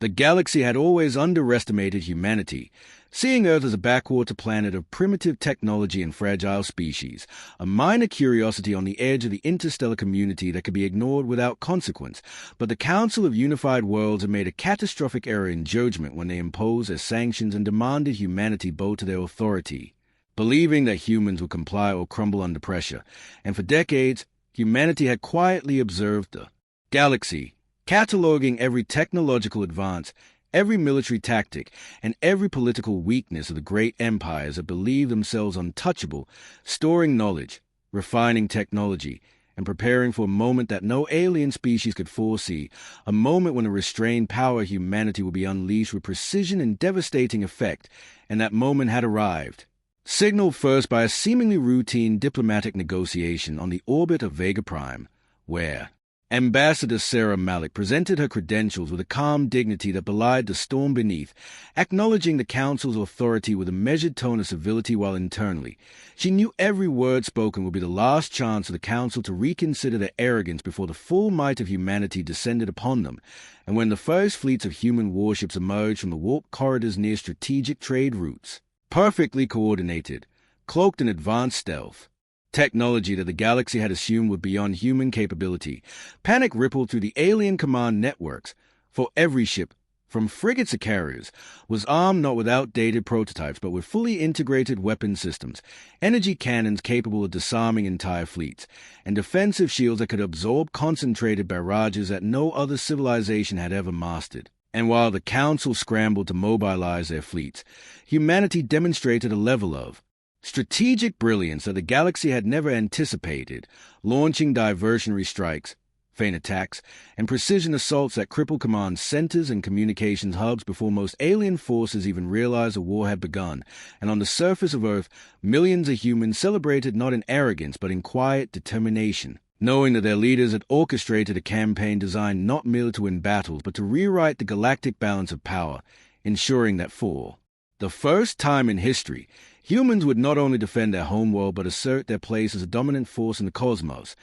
The galaxy had always underestimated humanity, seeing Earth as a backwater planet of primitive technology and fragile species, a minor curiosity on the edge of the interstellar community that could be ignored without consequence. But the Council of Unified Worlds had made a catastrophic error in judgment when they imposed their sanctions and demanded humanity bow to their authority, believing that humans would comply or crumble under pressure. And for decades, humanity had quietly observed the galaxy, cataloging every technological advance, every military tactic, and every political weakness of the great empires that believed themselves untouchable, storing knowledge, refining technology, and preparing for a moment that no alien species could foresee, a moment when the restrained power of humanity would be unleashed with precision and devastating effect, and that moment had arrived. Signaled first by a seemingly routine diplomatic negotiation on the orbit of Vega Prime, where Ambassador Sarah Malik presented her credentials with a calm dignity that belied the storm beneath, acknowledging the Council's authority with a measured tone of civility while internally. She knew every word spoken would be the last chance for the Council to reconsider their arrogance before the full might of humanity descended upon them, and when the first fleets of human warships emerged from the warp corridors near strategic trade routes, perfectly coordinated, cloaked in advanced stealth, technology that the galaxy had assumed would beyond human capability. Panic rippled through the alien command networks, for every ship, from frigates to carriers, was armed not with outdated prototypes but with fully integrated weapon systems, energy cannons capable of disarming entire fleets, and defensive shields that could absorb concentrated barrages that no other civilization had ever mastered. And while the Council scrambled to mobilize their fleets, humanity demonstrated a level of strategic brilliance that the galaxy had never anticipated, launching diversionary strikes, feint attacks, and precision assaults that crippled command centers and communications hubs before most alien forces even realized the war had begun. And on the surface of Earth, millions of humans celebrated not in arrogance but in quiet determination, knowing that their leaders had orchestrated a campaign designed not merely to win battles but to rewrite the galactic balance of power, ensuring that for the first time in history, humans would not only defend their homeworld but assert their place as a dominant force in the cosmos.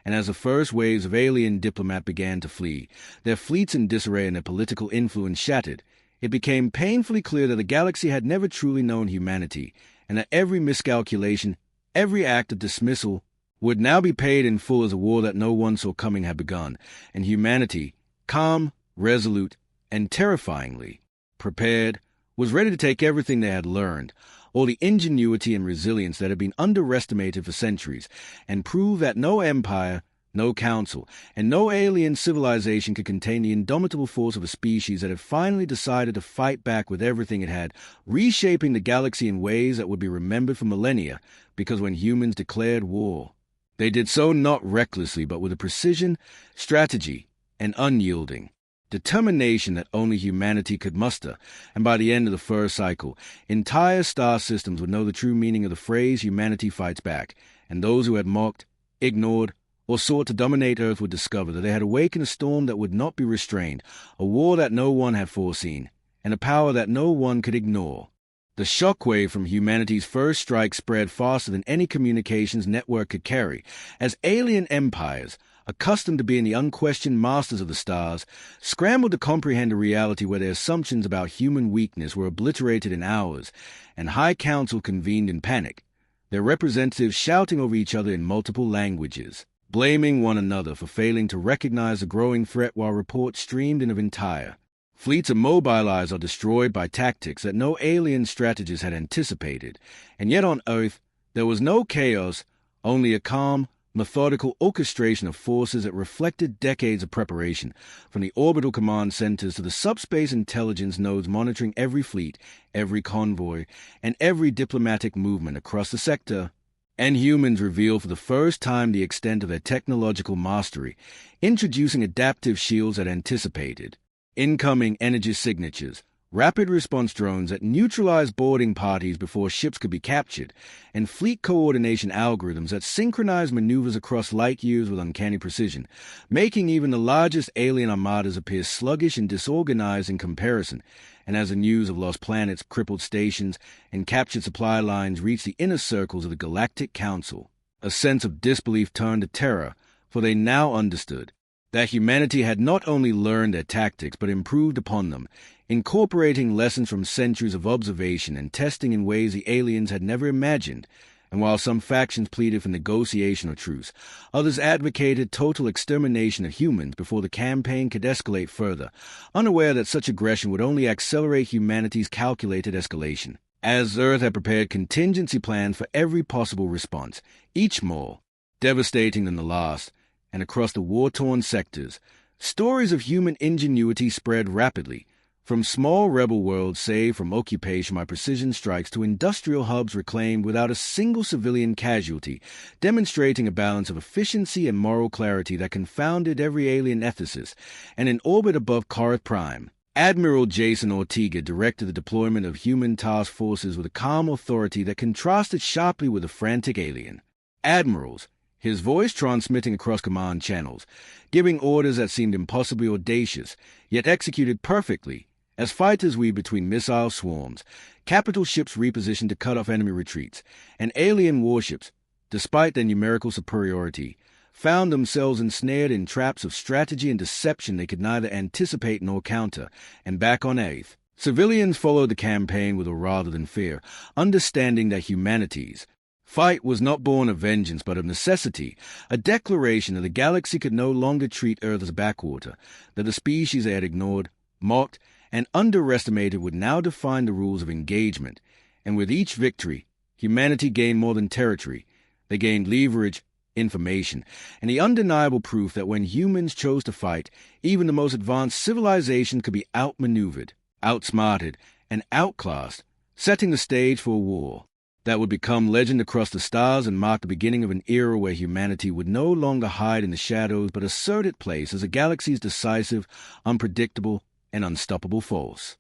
And as the first waves of alien diplomat began to flee, their fleets in disarray and their political influence shattered, it became painfully clear that the galaxy had never truly known humanity, and that every miscalculation, every act of dismissal, would now be paid in full as a war that no one saw coming had begun, and humanity, calm, resolute, and terrifyingly prepared, was ready to take everything they had learned, all the ingenuity and resilience that had been underestimated for centuries, and prove that no empire, no council, and no alien civilization could contain the indomitable force of a species that had finally decided to fight back with everything it had, reshaping the galaxy in ways that would be remembered for millennia, because when humans declared war, they did so not recklessly but with a precision, strategy, and unyielding determination that only humanity could muster. And by the end of the first cycle, entire star systems would know the true meaning of the phrase "humanity fights back," and those who had mocked, ignored, or sought to dominate Earth would discover that they had awakened a storm that would not be restrained, a war that no one had foreseen, and a power that no one could ignore. The shockwave from humanity's first strike spread faster than any communications network could carry, as alien empires, accustomed to being the unquestioned masters of the stars, scrambled to comprehend a reality where their assumptions about human weakness were obliterated in hours, and High Council convened in panic, their representatives shouting over each other in multiple languages, blaming one another for failing to recognize the growing threat while reports streamed in of entire fleets immobilized or destroyed by tactics that no alien strategist had anticipated. And yet on Earth, there was no chaos, only a calm, methodical orchestration of forces that reflected decades of preparation, from the orbital command centers to the subspace intelligence nodes monitoring every fleet, every convoy, and every diplomatic movement across the sector. And humans revealed for the first time the extent of their technological mastery, introducing adaptive shields that anticipated incoming energy signatures, rapid response drones that neutralized boarding parties before ships could be captured, and fleet coordination algorithms that synchronized maneuvers across light years with uncanny precision, making even the largest alien armadas appear sluggish and disorganized in comparison. And as the news of lost planets, crippled stations, and captured supply lines reached the inner circles of the Galactic Council, a sense of disbelief turned to terror, for they now understood that humanity had not only learned their tactics but improved upon them, incorporating lessons from centuries of observation and testing in ways the aliens had never imagined. And while some factions pleaded for negotiation or truce, others advocated total extermination of humans before the campaign could escalate further, unaware that such aggression would only accelerate humanity's calculated escalation. As Earth had prepared contingency plans for every possible response, each more devastating than the last, and across the war-torn sectors, stories of human ingenuity spread rapidly, from small rebel worlds saved from occupation by precision strikes to industrial hubs reclaimed without a single civilian casualty, demonstrating a balance of efficiency and moral clarity that confounded every alien ethicist. And in orbit above Korath Prime, Admiral Ortega directed the deployment of human task forces with a calm authority that contrasted sharply with the frantic alien. Admirals, his voice transmitting across command channels, giving orders that seemed impossibly audacious, yet executed perfectly, as fighters weaved between missile swarms, capital ships repositioned to cut off enemy retreats, and alien warships, despite their numerical superiority, found themselves ensnared in traps of strategy and deception they could neither anticipate nor counter. And back on Earth, civilians followed the campaign with awe rather than fear, understanding that humanity's fight was not born of vengeance but of necessity, a declaration that the galaxy could no longer treat Earth as a backwater, that the species they had ignored, mocked, and underestimated would now define the rules of engagement. And with each victory, humanity gained more than territory. They gained leverage, information, and the undeniable proof that when humans chose to fight, even the most advanced civilization could be outmaneuvered, outsmarted, and outclassed, setting the stage for a war that would become legend across the stars and mark the beginning of an era where humanity would no longer hide in the shadows but assert its place as a galaxy's decisive, unpredictable, and unstoppable force.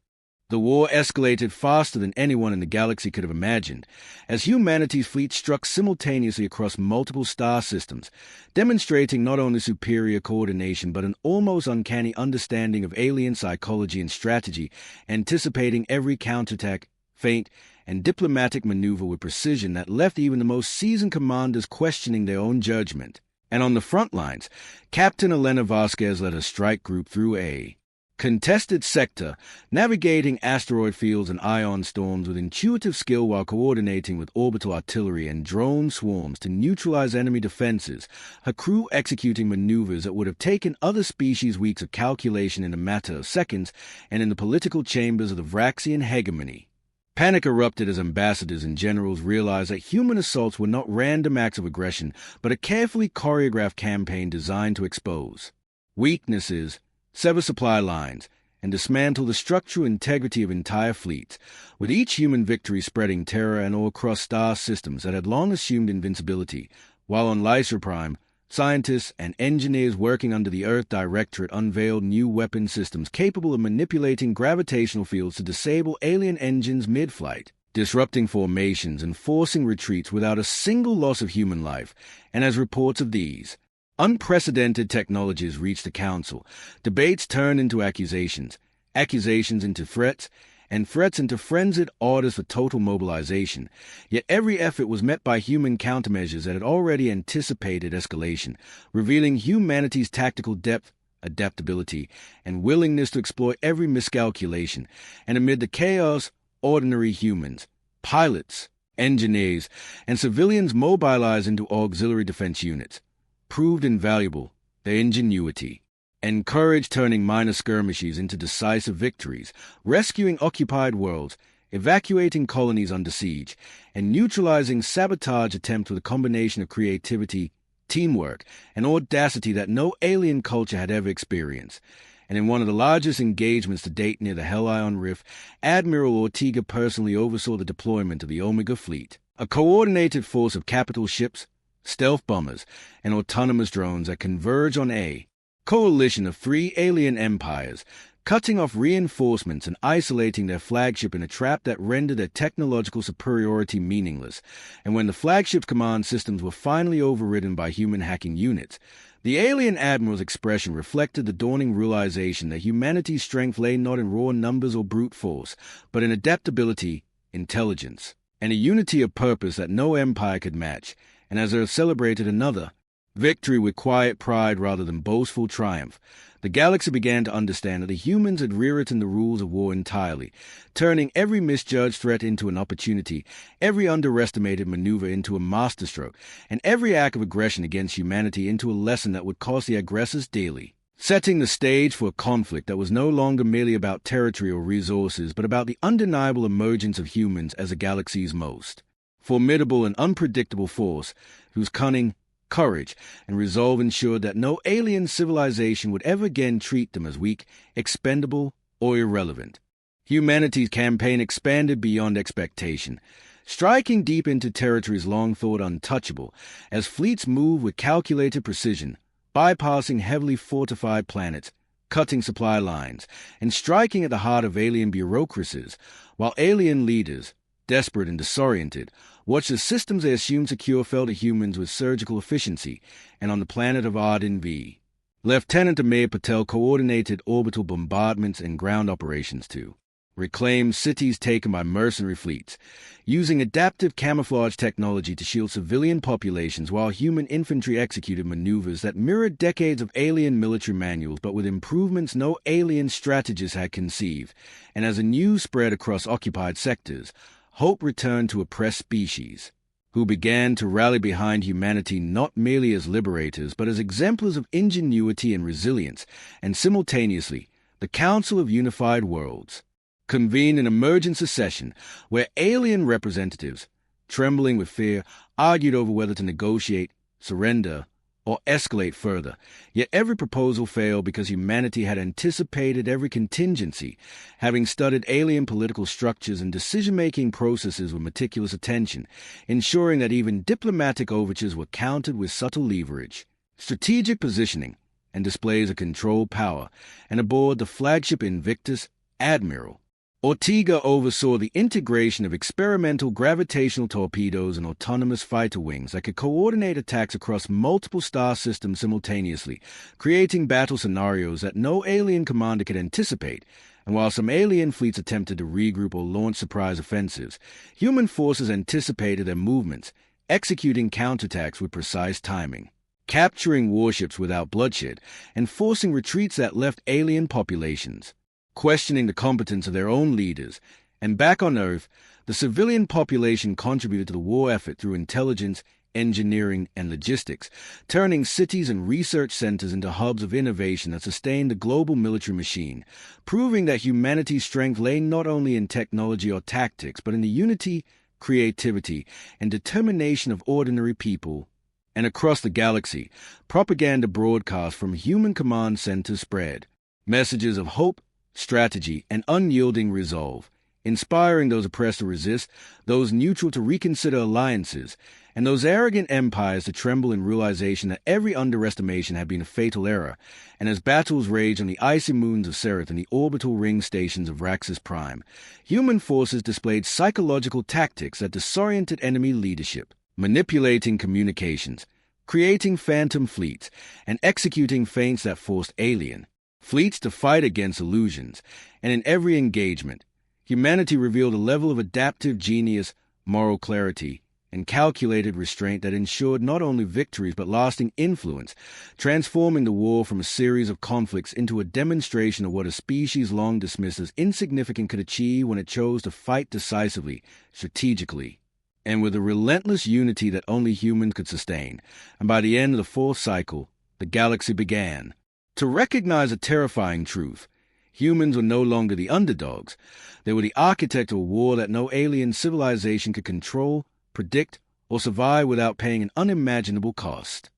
The war escalated faster than anyone in the galaxy could have imagined, as humanity's fleet struck simultaneously across multiple star systems, demonstrating not only superior coordination but an almost uncanny understanding of alien psychology and strategy, anticipating every counterattack, feint, and diplomatic maneuver with precision that left even the most seasoned commanders questioning their own judgment. And on the front lines, Captain Elena Vasquez led a strike group through a contested sector, navigating asteroid fields and ion storms with intuitive skill while coordinating with orbital artillery and drone swarms to neutralize enemy defenses, her crew executing maneuvers that would have taken other species weeks of calculation in a matter of seconds. And in the political chambers of the Vraxian Hegemony, panic erupted as ambassadors and generals realized that human assaults were not random acts of aggression, but a carefully choreographed campaign designed to expose weaknesses, sever supply lines, and dismantle the structural integrity of entire fleets, with each human victory spreading terror and awe across star systems that had long assumed invincibility, while on Lysaran Prime, scientists and engineers working under the Earth Directorate unveiled new weapon systems capable of manipulating gravitational fields to disable alien engines mid-flight, disrupting formations and forcing retreats without a single loss of human life. And as reports of these unprecedented technologies reached the Council, debates turned into accusations, accusations into threats, and threats into frenzied orders for total mobilization. Yet every effort was met by human countermeasures that had already anticipated escalation, revealing humanity's tactical depth, adaptability, and willingness to exploit every miscalculation. And amid the chaos, ordinary humans, pilots, engineers, and civilians mobilized into auxiliary defense units, proved invaluable, their ingenuity and courage turning minor skirmishes into decisive victories, rescuing occupied worlds, evacuating colonies under siege, and neutralizing sabotage attempts with a combination of creativity, teamwork, and audacity that no alien culture had ever experienced. And in one of the largest engagements to date near the Hellion Rift, Admiral Ortega personally oversaw the deployment of the Omega Fleet, a coordinated force of capital ships, stealth bombers, and autonomous drones that converge on a coalition of 3 alien empires, cutting off reinforcements and isolating their flagship in a trap that rendered their technological superiority meaningless. And when the flagship's command systems were finally overridden by human hacking units, the alien admiral's expression reflected the dawning realization that humanity's strength lay not in raw numbers or brute force, but in adaptability, intelligence, and a unity of purpose that no empire could match. And as Earth celebrated another Victory with quiet pride rather than boastful triumph. The galaxy began to understand that the humans had rewritten the rules of war entirely, turning every misjudged threat into an opportunity, every underestimated maneuver into a masterstroke, and every act of aggression against humanity into a lesson that would cost the aggressors dearly, setting the stage for a conflict that was no longer merely about territory or resources, but about the undeniable emergence of humans as the galaxy's most formidable and unpredictable force, whose cunning, courage, and resolve ensured that no alien civilization would ever again treat them as weak, expendable, or irrelevant. Humanity's campaign expanded beyond expectation, striking deep into territories long thought untouchable, as fleets moved with calculated precision, bypassing heavily fortified planets, cutting supply lines, and striking at the heart of alien bureaucracies, while alien leaders, desperate and disoriented, watched the systems they assumed secure fell to humans with surgical efficiency, and on the planet of Arden V, Lieutenant Amir Patel coordinated orbital bombardments and ground operations to reclaim cities taken by mercenary fleets, using adaptive camouflage technology to shield civilian populations while human infantry executed maneuvers that mirrored decades of alien military manuals but with improvements no alien strategist had conceived, and as the news spread across occupied sectors, hope returned to oppressed species, who began to rally behind humanity not merely as liberators but as exemplars of ingenuity and resilience, and simultaneously, the Council of Unified Worlds convened an emergency session where alien representatives, trembling with fear, argued over whether to negotiate, surrender, or escalate further. Yet every proposal failed because humanity had anticipated every contingency, having studied alien political structures and decision-making processes with meticulous attention, ensuring that even diplomatic overtures were countered with subtle leverage, strategic positioning, and displays of controlled power. And aboard the flagship Invictus, Admiral Ortega oversaw the integration of experimental gravitational torpedoes and autonomous fighter wings that could coordinate attacks across multiple star systems simultaneously, creating battle scenarios that no alien commander could anticipate. And while some alien fleets attempted to regroup or launch surprise offensives, human forces anticipated their movements, executing counterattacks with precise timing, capturing warships without bloodshed, and forcing retreats that left alien populations questioning the competence of their own leaders. And back on Earth, the civilian population contributed to the war effort through intelligence, engineering, and logistics, turning cities and research centers into hubs of innovation that sustained the global military machine, proving that humanity's strength lay not only in technology or tactics, but in the unity, creativity, and determination of ordinary people. And across the galaxy, propaganda broadcast from human command centers spread messages of hope, strategy, and unyielding resolve, inspiring those oppressed to resist, those neutral to reconsider alliances, and those arrogant empires to tremble in realization that every underestimation had been a fatal error. And as battles raged on the icy moons of Sereth and the orbital ring stations of Raxus Prime, human forces displayed psychological tactics that disoriented enemy leadership, manipulating communications, creating phantom fleets, and executing feints that forced alien fleets to fight against illusions. And in every engagement, humanity revealed a level of adaptive genius, moral clarity, and calculated restraint that ensured not only victories but lasting influence, transforming the war from a series of conflicts into a demonstration of what a species long dismissed as insignificant could achieve when it chose to fight decisively, strategically, and with a relentless unity that only humans could sustain. And by the end of the fourth cycle, the galaxy began to recognize a terrifying truth. Humans were no longer the underdogs. They were the architect of a war that no alien civilization could control, predict, or survive without paying an unimaginable cost.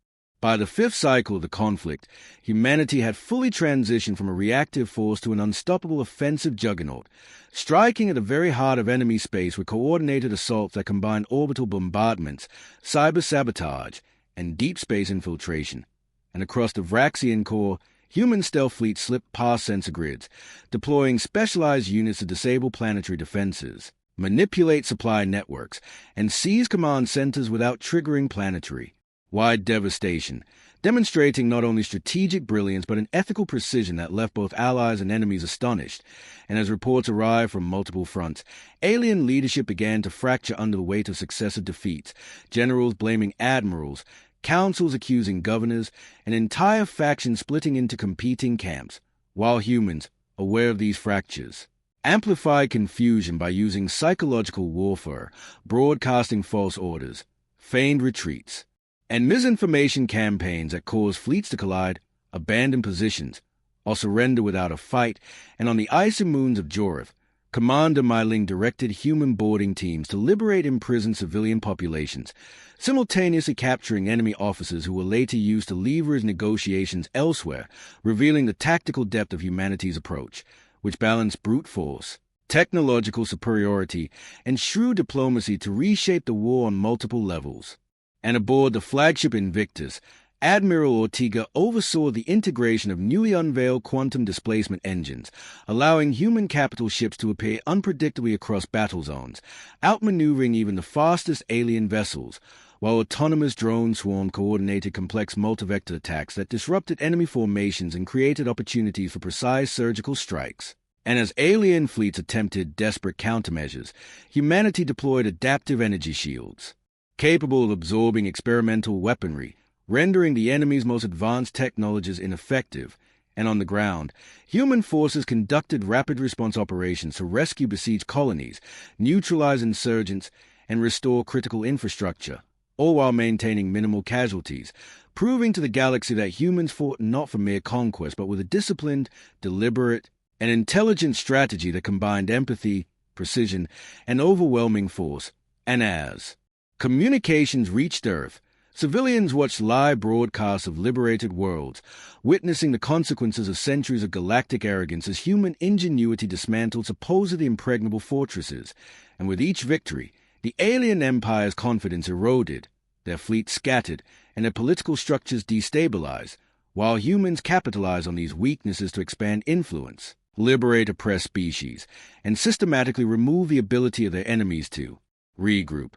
By the fifth cycle of the conflict, humanity had fully transitioned from a reactive force to an unstoppable offensive juggernaut, striking at the very heart of enemy space with coordinated assaults that combined orbital bombardments, cyber sabotage, and deep space infiltration. And across the Vraxian Core, human stealth fleets slipped past sensor grids, deploying specialized units to disable planetary defenses, manipulate supply networks, and seize command centers without triggering planetary-wide devastation, demonstrating not only strategic brilliance but an ethical precision that left both allies and enemies astonished. And as reports arrived from multiple fronts, alien leadership began to fracture under the weight of successive defeats, generals blaming admirals, councils accusing governors, and entire factions splitting into competing camps, while humans, aware of these fractures, amplified confusion by using psychological warfare, broadcasting false orders, feigned retreats, and misinformation campaigns that caused fleets to collide, abandon positions, or surrender without a fight. And on the icy moons of Jorith, Commander Myling directed human boarding teams to liberate imprisoned civilian populations, simultaneously capturing enemy officers who were later used to leverage negotiations elsewhere, revealing the tactical depth of humanity's approach, which balanced brute force, technological superiority, and shrewd diplomacy to reshape the war on multiple levels. And aboard the flagship Invictus, Admiral Ortega oversaw the integration of newly unveiled quantum displacement engines, allowing human capital ships to appear unpredictably across battle zones, outmaneuvering even the fastest alien vessels, while autonomous drone swarm coordinated complex multi-vector attacks that disrupted enemy formations and created opportunities for precise surgical strikes. And as alien fleets attempted desperate countermeasures, humanity deployed adaptive energy shields, capable of absorbing experimental weaponry, rendering the enemy's most advanced technologies ineffective. And on the ground, human forces conducted rapid response operations to rescue besieged colonies, neutralize insurgents, and restore critical infrastructure, all while maintaining minimal casualties, proving to the galaxy that humans fought not for mere conquest, but with a disciplined, deliberate, and intelligent strategy that combined empathy, precision, and overwhelming force. And as communications reached Earth, civilians watched live broadcasts of liberated worlds, witnessing the consequences of centuries of galactic arrogance as human ingenuity dismantled supposedly impregnable fortresses. And with each victory, the alien empire's confidence eroded, their fleets scattered, and their political structures destabilized, while humans capitalized on these weaknesses to expand influence, liberate oppressed species, and systematically remove the ability of their enemies to regroup.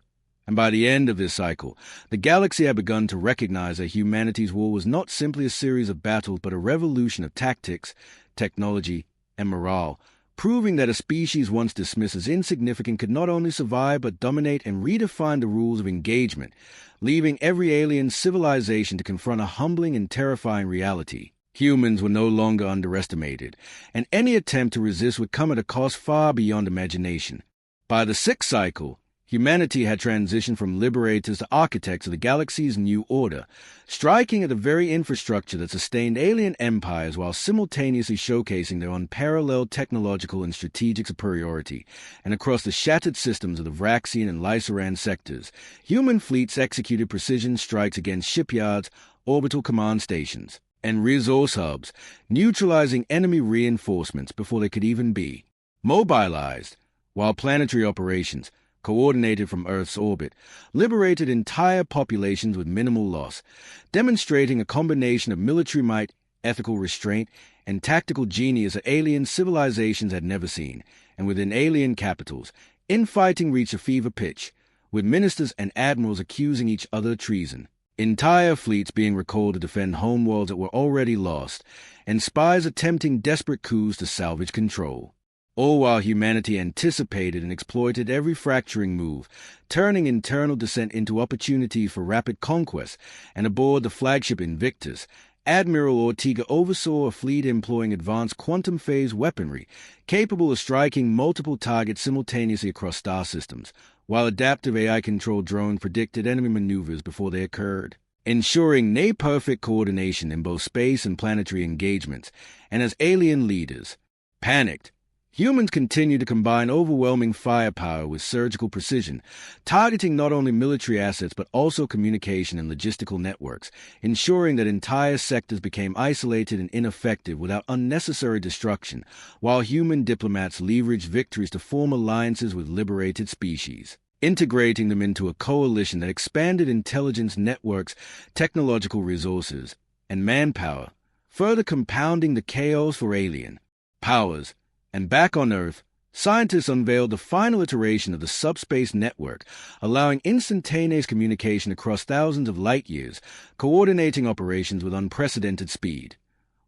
And by the end of this cycle, the galaxy had begun to recognize that humanity's war was not simply a series of battles but a revolution of tactics, technology, and morale, proving that a species once dismissed as insignificant could not only survive but dominate and redefine the rules of engagement, leaving every alien civilization to confront a humbling and terrifying reality. Humans were no longer underestimated, and any attempt to resist would come at a cost far beyond imagination. By the sixth cycle, humanity had transitioned from liberators to architects of the galaxy's new order, striking at the very infrastructure that sustained alien empires while simultaneously showcasing their unparalleled technological and strategic superiority. And across the shattered systems of the Vraxian and Lysaran sectors, human fleets executed precision strikes against shipyards, orbital command stations, and resource hubs, neutralizing enemy reinforcements before they could even be mobilized, while planetary operations, coordinated from Earth's orbit, liberated entire populations with minimal loss, demonstrating a combination of military might, ethical restraint, and tactical genius that alien civilizations had never seen. And within alien capitals, infighting reached a fever pitch, with ministers and admirals accusing each other of treason, entire fleets being recalled to defend homeworlds that were already lost, and spies attempting desperate coups to salvage control. All while humanity anticipated and exploited every fracturing move, turning internal dissent into opportunities for rapid conquest. And aboard the flagship Invictus, Admiral Ortega oversaw a fleet employing advanced quantum phase weaponry, capable of striking multiple targets simultaneously across star systems, while adaptive AI-controlled drones predicted enemy maneuvers before they occurred, ensuring near-perfect coordination in both space and planetary engagements. And as alien leaders panicked, humans continue to combine overwhelming firepower with surgical precision, targeting not only military assets but also communication and logistical networks, ensuring that entire sectors became isolated and ineffective without unnecessary destruction, while human diplomats leveraged victories to form alliances with liberated species, integrating them into a coalition that expanded intelligence networks, technological resources, and manpower, further compounding the chaos for alien powers. And back on Earth, scientists unveiled the final iteration of the subspace network, allowing instantaneous communication across thousands of light years, coordinating operations with unprecedented speed,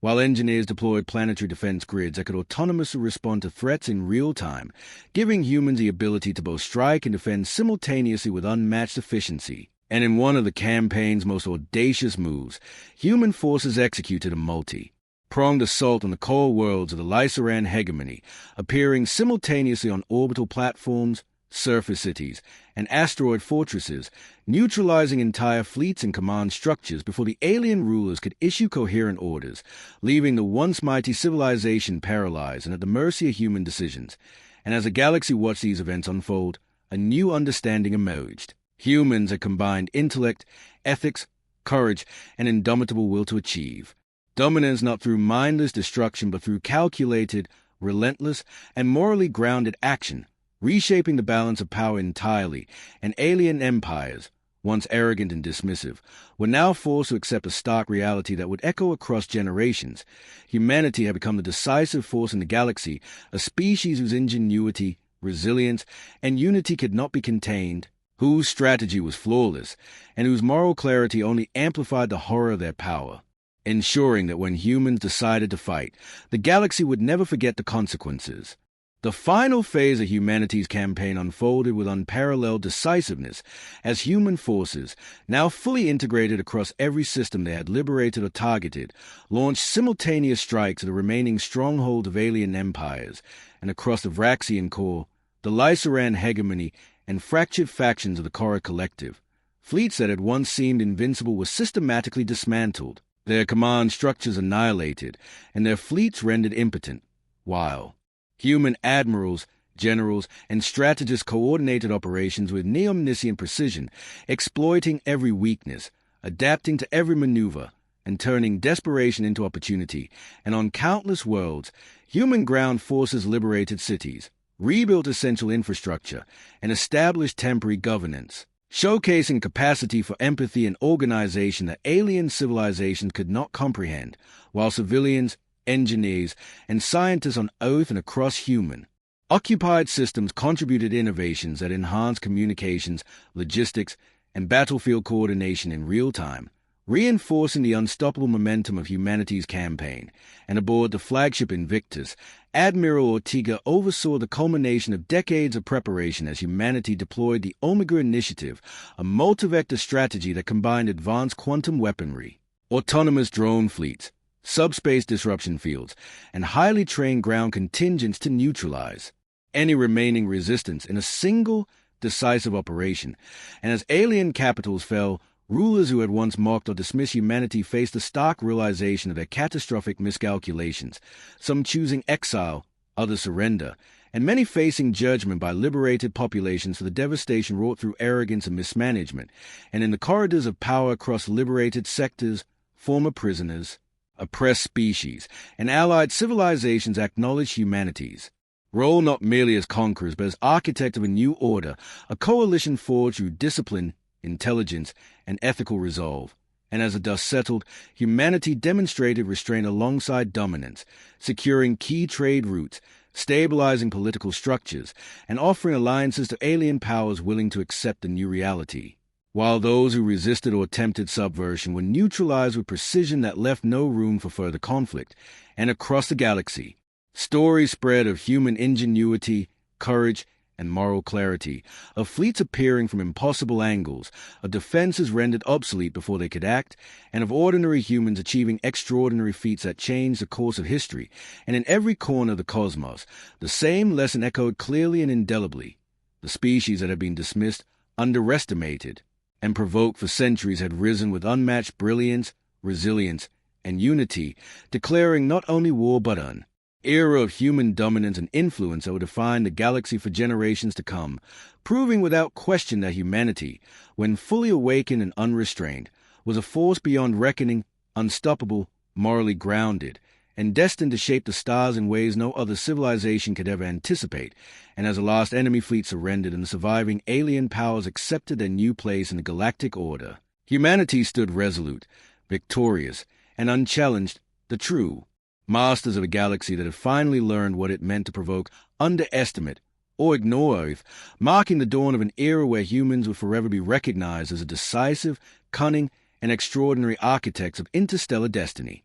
while engineers deployed planetary defense grids that could autonomously respond to threats in real time, giving humans the ability to both strike and defend simultaneously with unmatched efficiency. And in one of the campaign's most audacious moves, human forces executed a multi-pronged assault on the core worlds of the Lysaran Hegemony, appearing simultaneously on orbital platforms, surface cities, and asteroid fortresses, neutralizing entire fleets and command structures before the alien rulers could issue coherent orders, leaving the once mighty civilization paralyzed and at the mercy of human decisions. And as the galaxy watched these events unfold, a new understanding emerged. Humans had combined intellect, ethics, courage, and indomitable will to achieve dominance not through mindless destruction but through calculated, relentless, and morally grounded action, reshaping the balance of power entirely, and alien empires, once arrogant and dismissive, were now forced to accept a stark reality that would echo across generations. Humanity had become the decisive force in the galaxy, a species whose ingenuity, resilience, and unity could not be contained, whose strategy was flawless, and whose moral clarity only amplified the horror of their power, ensuring that when humans decided to fight, the galaxy would never forget the consequences. The final phase of humanity's campaign unfolded with unparalleled decisiveness as human forces, now fully integrated across every system they had liberated or targeted, launched simultaneous strikes at the remaining stronghold of alien empires, and across the Vraxian Core, the Lysaran Hegemony, and fractured factions of the Core Collective. Fleets that had once seemed invincible were systematically dismantled, their command structures annihilated, and their fleets rendered impotent, while human admirals, generals, and strategists coordinated operations with near-omniscient precision, exploiting every weakness, adapting to every maneuver, and turning desperation into opportunity. And on countless worlds, human ground forces liberated cities, rebuilt essential infrastructure, and established temporary governance, showcasing capacity for empathy and organization that alien civilizations could not comprehend, while civilians, engineers, and scientists on Earth and across human-occupied systems contributed innovations that enhanced communications, logistics, and battlefield coordination in real time, reinforcing the unstoppable momentum of humanity's campaign. And aboard the flagship Invictus, Admiral Ortega oversaw the culmination of decades of preparation as humanity deployed the Omega Initiative, a multi-vector strategy that combined advanced quantum weaponry, autonomous drone fleets, subspace disruption fields, and highly trained ground contingents to neutralize any remaining resistance in a single, decisive operation. And as alien capitals fell, rulers who had once mocked or dismissed humanity faced the stark realization of their catastrophic miscalculations, some choosing exile, others surrender, and many facing judgment by liberated populations for the devastation wrought through arrogance and mismanagement. And in the corridors of power across liberated sectors, former prisoners, oppressed species, and allied civilizations acknowledged humanity's role not merely as conquerors but as architect of a new order, a coalition forged through discipline, intelligence, and ethical resolve. And as the dust settled, humanity demonstrated restraint alongside dominance, securing key trade routes, stabilizing political structures, and offering alliances to alien powers willing to accept the new reality, while those who resisted or attempted subversion were neutralized with precision that left no room for further conflict. And across the galaxy, stories spread of human ingenuity, courage, and moral clarity, of fleets appearing from impossible angles, of defenses rendered obsolete before they could act, and of ordinary humans achieving extraordinary feats that changed the course of history. And in every corner of the cosmos, the same lesson echoed clearly and indelibly. The species that had been dismissed, underestimated, and provoked for centuries had risen with unmatched brilliance, resilience, and unity, declaring not only war but an era of human dominance and influence that would define the galaxy for generations to come, proving without question that humanity, when fully awakened and unrestrained, was a force beyond reckoning, unstoppable, morally grounded, and destined to shape the stars in ways no other civilization could ever anticipate. And as the last enemy fleet surrendered and the surviving alien powers accepted their new place in the galactic order, humanity stood resolute, victorious, and unchallenged, the true masters of a galaxy that had finally learned what it meant to provoke, underestimate, or ignore Earth, marking the dawn of an era where humans would forever be recognized as a decisive, cunning, and extraordinary architects of interstellar destiny.